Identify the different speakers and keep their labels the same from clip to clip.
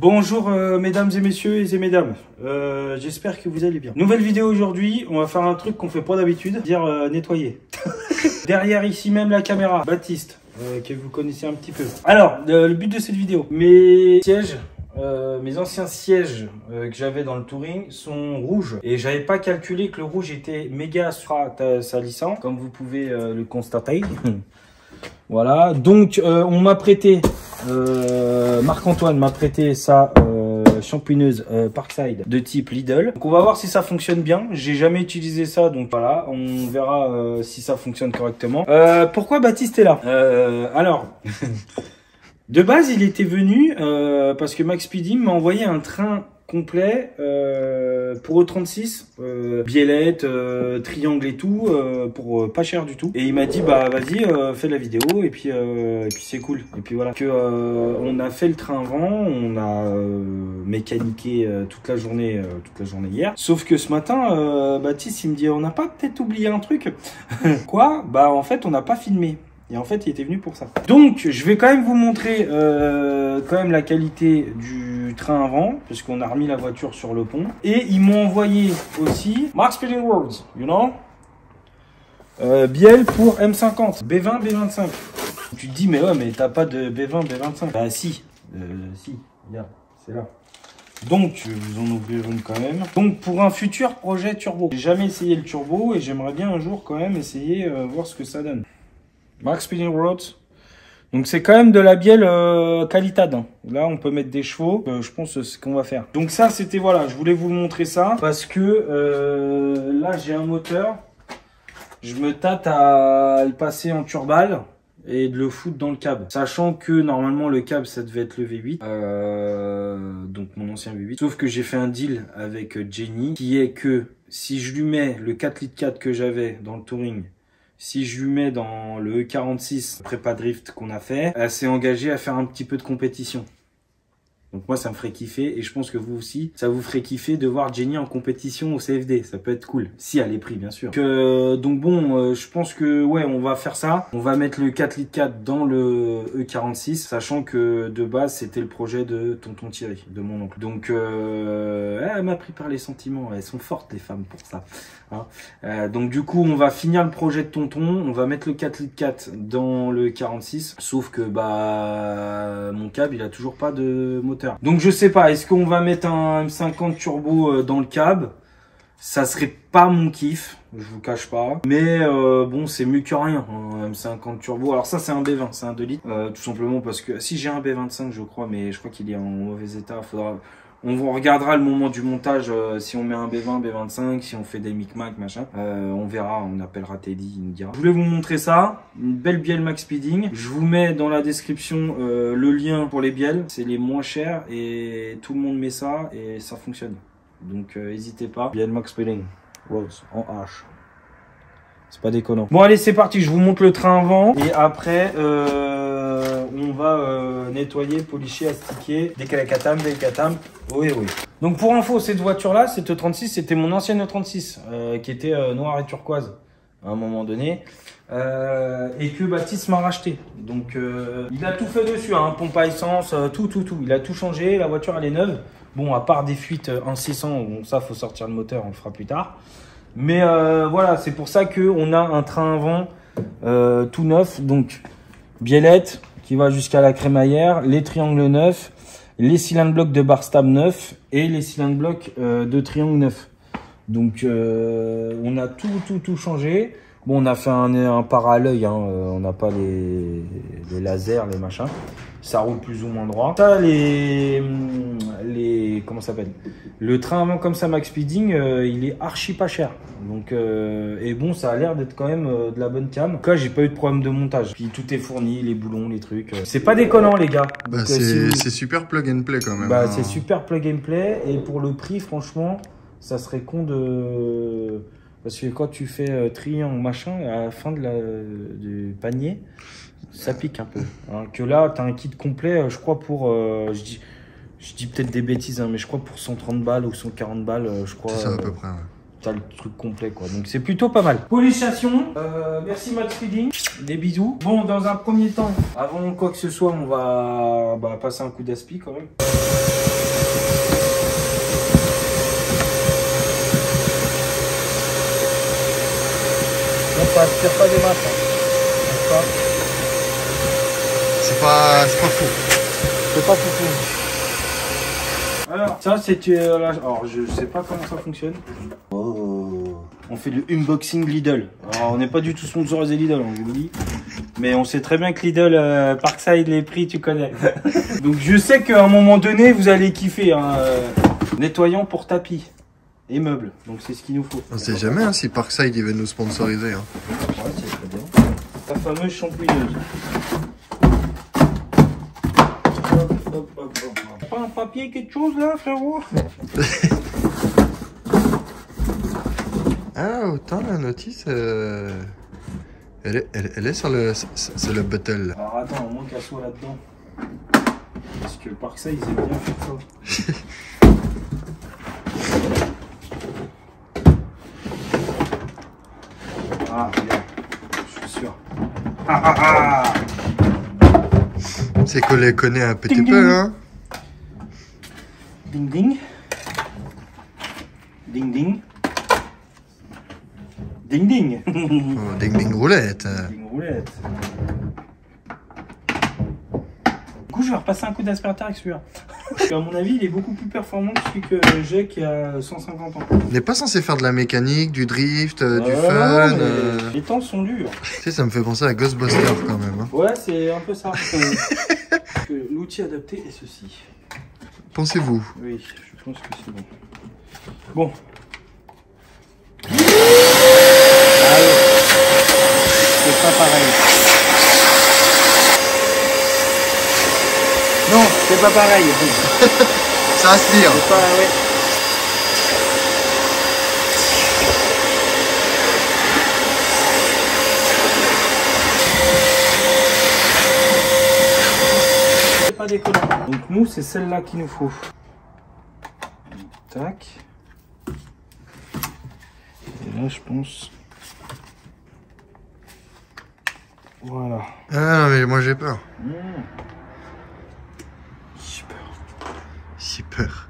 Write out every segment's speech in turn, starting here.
Speaker 1: Bonjour mesdames et messieurs et mesdames, j'espère que vous allez bien. Nouvelle vidéo aujourd'hui, on va faire un truc qu'on fait pas d'habitude, dire nettoyer. Derrière ici même la caméra, Baptiste, que vous connaissez un petit peu. Alors, le but de cette vidéo, mes sièges, mes anciens sièges que j'avais dans le touring sont rouges. Et j'avais pas calculé que le rouge était méga salissant, comme vous pouvez le constater. Voilà, donc on m'a prêté, Marc-Antoine m'a prêté sa champouineuse Parkside de type Lidl. Donc on va voir si ça fonctionne bien. J'ai jamais utilisé ça, donc voilà, on verra si ça fonctionne correctement. Pourquoi Baptiste est là? Alors, de base il était venu parce que Max Speeding m'a envoyé un train complet pour E36, biellette, triangle et tout, pour pas cher du tout. Et il m'a dit bah vas-y, fais la vidéo et puis c'est cool. Et puis voilà, que on a fait le train avant, on a mécaniqué toute la journée hier. Sauf que ce matin, Baptiste il me dit on n'a pas peut-être oublié un truc. Quoi? Bah en fait on n'a pas filmé. Et en fait, il était venu pour ça. Donc, je vais quand même vous montrer quand même la qualité du train avant, parce qu'on a remis la voiture sur le pont. Et ils m'ont envoyé aussi Mark Speeding Words, you know, bielle pour M50, B20, B25. Tu te dis, mais ouais, mais t'as pas de B20, B25. Bah si, si, regarde, c'est là. Donc, je vais vous en ouvrir une quand même. Donc, pour un futur projet turbo. J'ai jamais essayé le turbo et j'aimerais bien un jour quand même essayer, voir ce que ça donne. Mark Speeding Roads. Donc c'est quand même de la bielle qualitade. Hein. Là on peut mettre des chevaux. Je pense que c'est ce qu'on va faire. Donc ça c'était voilà, je voulais vous montrer ça. Parce que là j'ai un moteur. Je me tâte à le passer en turbale et de le foutre dans le câble. Sachant que normalement le câble ça devait être le V8. Donc mon ancien V8. Sauf que j'ai fait un deal avec Jenny. Qui est que si je lui mets le 4 litres 4 que j'avais dans le touring. Si je lui mets dans le E46 prépa drift qu'on a fait, elle s'est engagée à faire un petit peu de compétition. Donc moi ça me ferait kiffer et je pense que vous aussi, ça vous ferait kiffer de voir Jenny en compétition au CFD. Ça peut être cool, si elle est prise bien sûr. Donc bon, je pense que ouais, on va faire ça. On va mettre le 4 litres 4 dans le E46, sachant que de base c'était le projet de tonton Thierry, de mon oncle. Donc elle m'a pris par les sentiments, elles sont fortes les femmes pour ça. Hein. Donc du coup on va finir le projet de tonton, on va mettre le 4 litres 4 dans le 46, sauf que bah mon câble il a toujours pas de moteur. Donc je sais pas, est-ce qu'on va mettre un M50 turbo dans le cab? Ça serait pas mon kiff, je vous cache pas. Mais bon, c'est mieux que rien, un M50 turbo. Alors ça c'est un B20, c'est un 2 litres. Tout simplement parce que si j'ai un B25 je crois, mais je crois qu'il est en mauvais état. On regardera le moment du montage, si on met un B20, B25, si on fait des micmac, machin. On verra, on appellera Teddy, il nous dira. Je voulais vous montrer ça, une belle bielle Max Speeding. Je vous mets dans la description le lien pour les bielles. C'est les moins chers et tout le monde met ça et ça fonctionne. Donc n'hésitez pas. Bielle Max Speeding, Rose, en H. C'est pas déconnant. Bon allez c'est parti, je vous montre le train avant. Et après on va nettoyer, policher, astiquer, décalacatam, décalacatam. Oui, oui. Donc pour info, cette voiture-là, cette E36, c'était mon ancienne E36 qui était noire et turquoise à un moment donné. Et que Baptiste m'a racheté. Donc il a tout fait dessus, hein, pompe à essence, tout. Il a tout changé, la voiture elle est neuve. Bon, à part des fuites 1.600, bon, ça faut sortir le moteur, on le fera plus tard. Mais voilà, c'est pour ça qu'on a un train avant tout neuf. Donc biellette qui va jusqu'à la crémaillère, les triangles neufs, les cylindres blocs de Barstab neufs et les cylindres blocs de triangle neuf. Donc on a tout changé. Bon, on a fait un par à l'œil, hein, on n'a pas les lasers, les machins. Ça roule plus ou moins droit. Ça, comment ça s'appelle? Le train avant comme ça, Max Speeding, il est archi pas cher. Donc, et bon, ça a l'air d'être quand même de la bonne cam. En tout cas, j'ai pas eu de problème de montage. Puis tout est fourni, les boulons, les trucs. C'est pas déconnant, les gars.
Speaker 2: Bah, c'est super plug and play quand même.
Speaker 1: Bah, c'est super plug and play. Et pour le prix, franchement, ça serait con de... Parce que quand tu fais triangle, machin, à la fin du panier, ça pique un peu. Hein, que là, tu as un kit complet, je crois, pour... je dis peut-être des bêtises, hein, mais je crois pour 130 balles ou 140 balles, je crois.
Speaker 2: C'est ça à peu près, ouais.
Speaker 1: t'as le truc complet quoi. Donc c'est plutôt pas mal. Polissation, merci Max Feeding, des bisous. Bon, dans un premier temps, avant quoi que ce soit, on va passer un coup d'aspi quand même. On aspire pas des masses. Hein.
Speaker 2: C'est pas fou.
Speaker 1: C'est pas fou. Alors, ça c'est... alors, je sais pas comment ça fonctionne. Oh. On fait le unboxing Lidl. Alors, on n'est pas du tout sponsorisé Lidl, on vous le dit. Mais on sait très bien que Lidl, Parkside, les prix, tu connais. Donc, je sais qu'à un moment donné, vous allez kiffer. Hein, nettoyant pour tapis et meubles. Donc, c'est ce qu'il nous faut.
Speaker 2: On sait jamais hein, si Parkside il veut nous sponsoriser. Hein.
Speaker 1: Ouais, c'est très bien. La fameuse shampouineuse. Pas un papier, quelque chose là, frérot?
Speaker 2: Ah, autant la notice, elle est sur le bottle.
Speaker 1: Alors attends, au moins qu'elle soit là-dedans. Parce que Parkside, ils aiment bien faire ça. Ah, regarde, je suis sûr. Ah ah ah!
Speaker 2: C'est qu'on les connaît un petit
Speaker 1: Ding,
Speaker 2: peu,
Speaker 1: ding.
Speaker 2: hein.
Speaker 1: Ding ding. Ding ding. Ding ding.
Speaker 2: Oh, ding ding roulette.
Speaker 1: Ding roulette. Du coup, je vais repasser un coup d'aspirateur avec celui-là. À mon avis, il est beaucoup plus performant que celui que j'ai qui a 150 ans.
Speaker 2: On n'est pas censé faire de la mécanique, du drift, du fun.
Speaker 1: Les temps sont durs.
Speaker 2: Tu sais, ça me fait penser à Ghostbusters quand même. Hein.
Speaker 1: Ouais, c'est un peu ça. L'outil adapté est ceci.
Speaker 2: Pensez-vous?
Speaker 1: Oui, je pense que c'est bon. Bon. Allez. C'est pas pareil. Non, c'est pas pareil.
Speaker 2: Ça aspire.
Speaker 1: C'est pas, ouais. C'est pas déconnant. Donc nous, c'est celle-là qu'il nous faut. Tac. Et là, je pense... Voilà.
Speaker 2: Ah non, mais moi j'ai peur.
Speaker 1: Super.
Speaker 2: J'ai peur.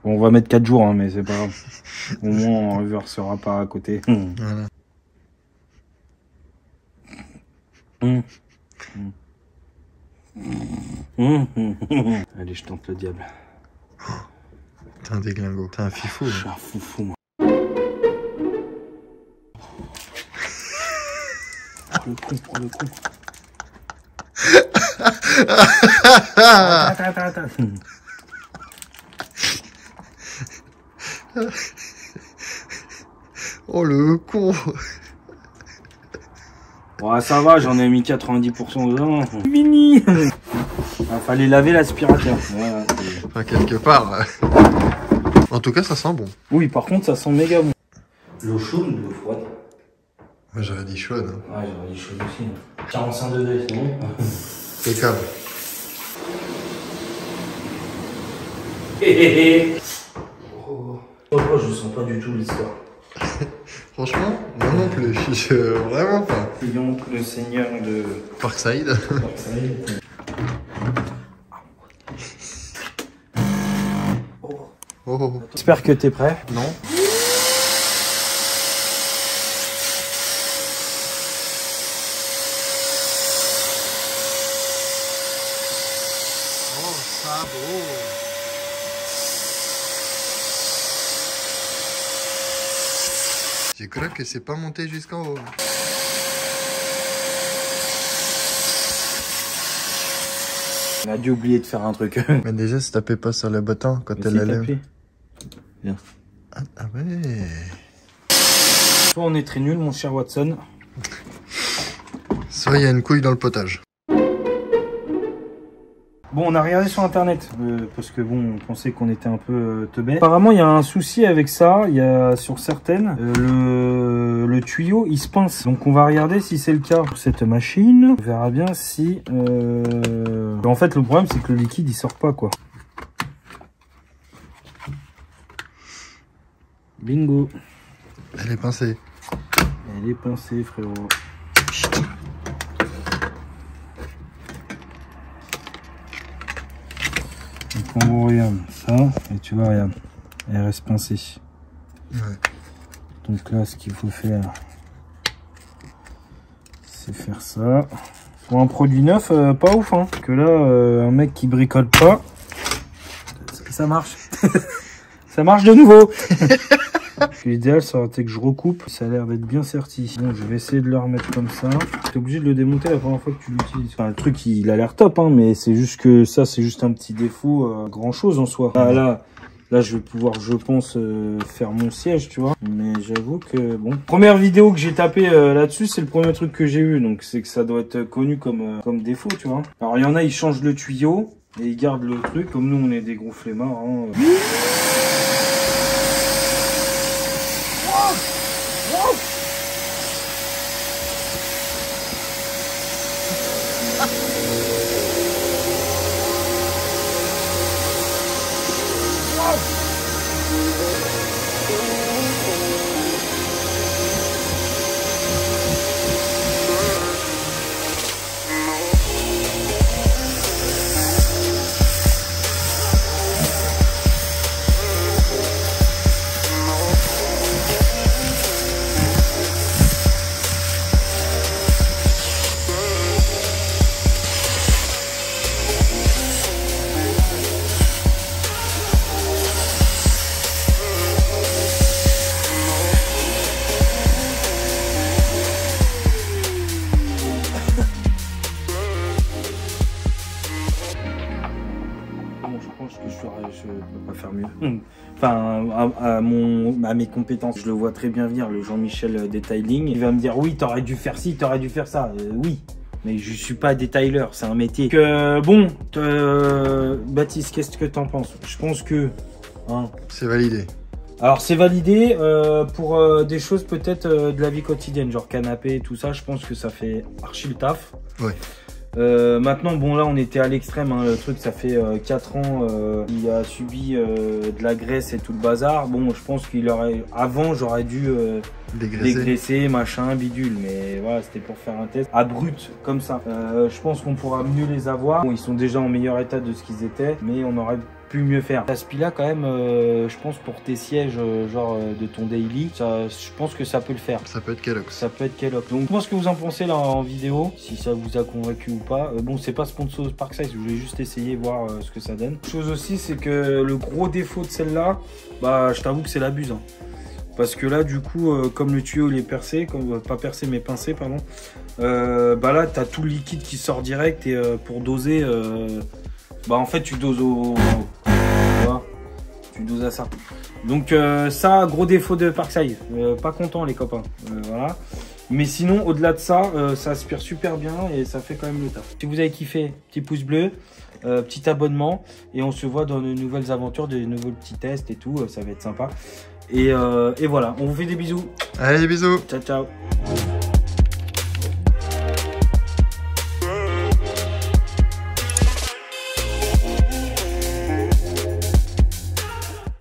Speaker 1: Bon, on va mettre 4 jours, hein, mais c'est pas grave. Au moins, on ne reversera pas à côté.
Speaker 2: Voilà.
Speaker 1: Allez, je tente le diable.
Speaker 2: T'es un déglingo. T'es un fifou.
Speaker 1: Je suis un foufou, moi. Le con, le con. Attends.
Speaker 2: Oh le con.
Speaker 1: Ouais, ça va, j'en ai mis 90% dedans. Mini. Ah, fallait laver l'aspirateur. Voilà,
Speaker 2: enfin, quelque part. En tout cas, ça sent bon.
Speaker 1: oui, par contre, ça sent méga bon. L'eau chaude ou l'eau froide?
Speaker 2: Moi, j'aurais dit chaude. Hein.
Speaker 1: Ouais, j'aurais dit chaude aussi. 45 degrés, c'est bon.
Speaker 2: Impeccable.
Speaker 1: Oh, je sens pas du tout l'histoire.
Speaker 2: Franchement, moi non plus. Vraiment pas.
Speaker 1: Prions le Seigneur de
Speaker 2: Parkside.
Speaker 1: Parkside.
Speaker 2: Oh.
Speaker 1: J'espère que t'es prêt.
Speaker 2: Non. Oh, sabot. Je crois que c'est pas monté jusqu'en haut.
Speaker 1: On a dû oublier de faire un truc.
Speaker 2: Mais déjà, si tapez pas sur le bouton quand elle allait.
Speaker 1: Bien.
Speaker 2: Ah ouais.
Speaker 1: Soit on est très nul, mon cher Watson.
Speaker 2: Soit il y a une couille dans le potage.
Speaker 1: Bon, on a regardé sur internet parce que bon, on pensait qu'on était un peu teubés. Apparemment, il y a un souci avec ça. Il y a sur certaines le tuyau il se pince. Donc, on va regarder si c'est le cas pour cette machine. On verra bien si. En fait, le problème c'est que le liquide il sort pas quoi. Bingo.
Speaker 2: Elle est pincée.
Speaker 1: Elle est pincée, frérot. Donc on regarde ça, et tu vois, regarde, elle reste pincée.
Speaker 2: Ouais.
Speaker 1: Donc là, ce qu'il faut faire, c'est faire ça. Pour un produit neuf, pas ouf, hein. Que là, un mec qui bricole pas, ça marche. Ça marche de nouveau. L'idéal, ça aurait été que je recoupe. Ça a l'air d'être bien serti. Bon, je vais essayer de le remettre comme ça. T'es obligé de le démonter la première fois que tu l'utilises. Enfin, le truc, il a l'air top, hein, mais c'est juste que ça, c'est juste un petit défaut. Grand chose en soi. Ah, là, je vais pouvoir, je pense, faire mon siège, tu vois. Mais j'avoue que, bon. Première vidéo que j'ai tapé là-dessus, c'est le premier truc que j'ai eu. Donc, c'est que ça doit être connu comme défaut, tu vois. Alors, il y en a, ils changent le tuyau et ils gardent le truc. Comme nous, on est des gros flemmards, hein. Je peux pas faire mieux. Enfin, à mes compétences, je le vois très bien venir, le Jean-Michel Detailing. Il va me dire, oui, t'aurais dû faire ci, t'aurais dû faire ça. Oui, mais je suis pas détailleur, c'est un métier. Bon, Baptiste, qu'est-ce que t'en penses? Je pense que... Hein,
Speaker 2: c'est validé.
Speaker 1: Alors, c'est validé pour des choses peut-être de la vie quotidienne, genre canapé, tout ça. Je pense que ça fait archi le taf.
Speaker 2: Ouais.
Speaker 1: Maintenant, bon, là, on était à l'extrême, hein, le truc, ça fait 4 ans, il a subi de la graisse et tout le bazar. Bon, je pense qu'il aurait, avant, j'aurais dû dégraisser, machin, bidule, mais voilà, c'était pour faire un test à brut, comme ça. Je pense qu'on pourra mieux les avoir. Bon, ils sont déjà en meilleur état de ce qu'ils étaient, mais on aurait pu mieux faire. L'aspi là, quand même, je pense pour tes sièges, genre de ton daily, ça, je pense que ça peut le faire.
Speaker 2: Ça peut être Kellogg's.
Speaker 1: Ça peut être Kellogg's. Donc, moi, ce que vous en pensez là en vidéo, si ça vous a convaincu ou pas. Bon, c'est pas sponsor Parkside, je voulais juste essayer voir ce que ça donne. Chose aussi, c'est que le gros défaut de celle-là, bah, je t'avoue que c'est l'abuse. Hein. Parce que là, du coup, comme le tuyau il est percé, pas percé mais pincé, pardon, bah là, t'as tout le liquide qui sort direct et pour doser, bah en fait, tu doses tu doses à ça. Donc ça, gros défaut de Parkside. Pas content les copains. Voilà. Mais sinon, au-delà de ça, ça aspire super bien et ça fait quand même le taf. Si vous avez kiffé, petit pouce bleu, petit abonnement et on se voit dans de nouvelles aventures, de nouveaux petits tests et tout. Ça va être sympa. Et voilà, on vous fait des bisous.
Speaker 2: Allez, bisous.
Speaker 1: Ciao, ciao.